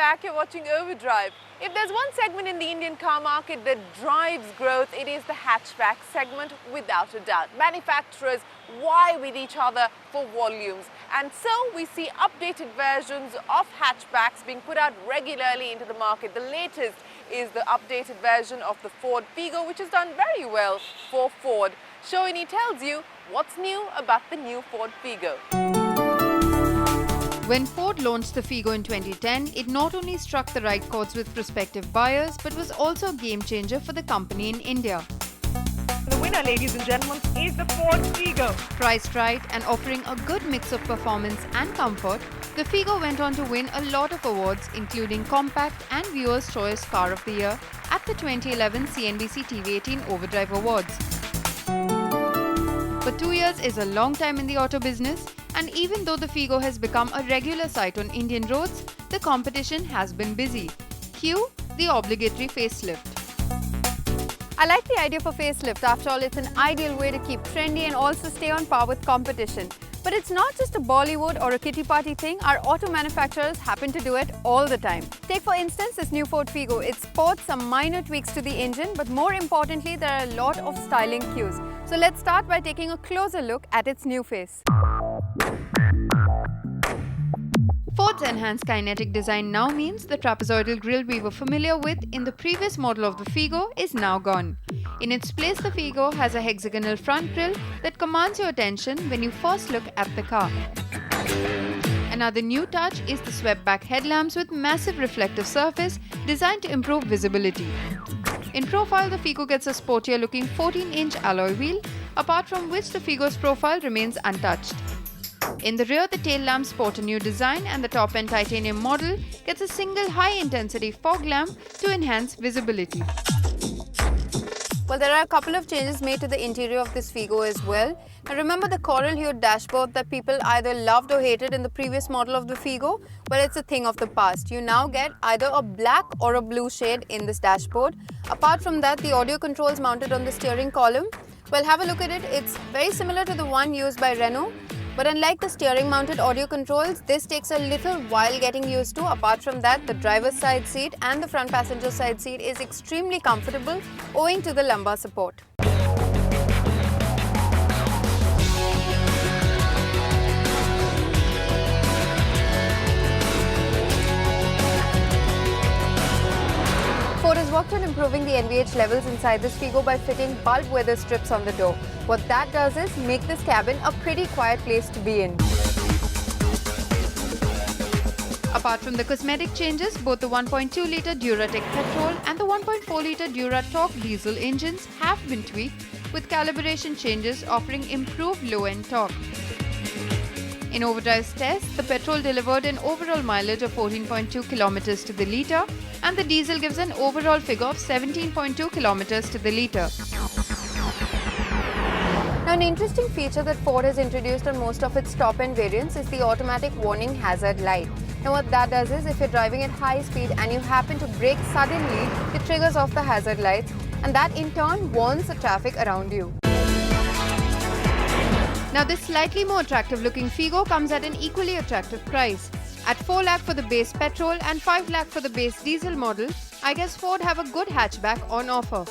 back. You're watching Overdrive. If there's one segment in the Indian car market that drives growth, it is the hatchback segment without a doubt. Manufacturers vie with each other for volumes. And so we see updated versions of hatchbacks being put out regularly into the market. The latest is the updated version of the Ford Figo, which has done very well for Ford. Sohini tells you what's new about the new Ford Figo. When Ford launched the Figo in 2010, it not only struck the right chords with prospective buyers, but was also a game changer for the company in India. The winner, ladies and gentlemen, is the Ford Figo. Priced right and offering a good mix of performance and comfort, the Figo went on to win a lot of awards, including Compact and Viewer's Choice Car of the Year at the 2011 CNBC TV18 OVERDRIVE Awards. But 2 years is a long time in the auto business, and even though the Figo has become a regular sight on Indian roads, the competition has been busy. Cue the obligatory facelift. I like the idea for facelift. After all, it's an ideal way to keep trendy and also stay on par with competition. But it's not just a Bollywood or a kitty party thing. Our auto manufacturers happen to do it all the time. Take for instance this new Ford Figo. It sports some minor tweaks to the engine, but more importantly, there are a lot of styling cues. So let's start by taking a closer look at its new face. Ford's enhanced kinetic design now means the trapezoidal grille we were familiar with in the previous model of the Figo is now gone. In its place, the Figo has a hexagonal front grille that commands your attention when you first look at the car. Another new touch is the swept-back headlamps with massive reflective surface designed to improve visibility. In profile, the Figo gets a sportier-looking 14-inch alloy wheel, apart from which the Figo's profile remains untouched. In the rear, the tail lamps sport a new design, and the top-end titanium model gets a single high-intensity fog lamp to enhance visibility. Well, there are a couple of changes made to the interior of this Figo as well. Now remember the coral hued dashboard that people either loved or hated in the previous model of the Figo? Well, it's a thing of the past. You now get either a black or a blue shade in this dashboard. Apart from that, the audio controls mounted on the steering column. Well, have a look at it. It's very similar to the one used by Renault. But unlike the steering mounted audio controls, this takes a little while getting used to. Apart from that, the driver's side seat and the front passenger side seat is extremely comfortable owing to the lumbar support. Ford has worked on improving the NVH levels inside this Figo by fitting bulb weather strips on the door. What that does is make this cabin a pretty quiet place to be in. Apart from the cosmetic changes, both the 1.2-litre Duratec Petrol and the 1.4-litre Duratora diesel engines have been tweaked, with calibration changes offering improved low-end torque. In Overdrive's test, the petrol delivered an overall mileage of 14.2 kilometers to the litre, and the diesel gives an overall figure of 17.2 kilometers to the litre. Now, an interesting feature that Ford has introduced on most of its top-end variants is the automatic warning hazard light. Now, what that does is, if you're driving at high speed and you happen to brake suddenly, it triggers off the hazard lights, and that in turn warns the traffic around you. Now, this slightly more attractive looking Figo comes at an equally attractive price. At 4 lakh for the base petrol and 5 lakh for the base diesel model, I guess Ford have a good hatchback on offer.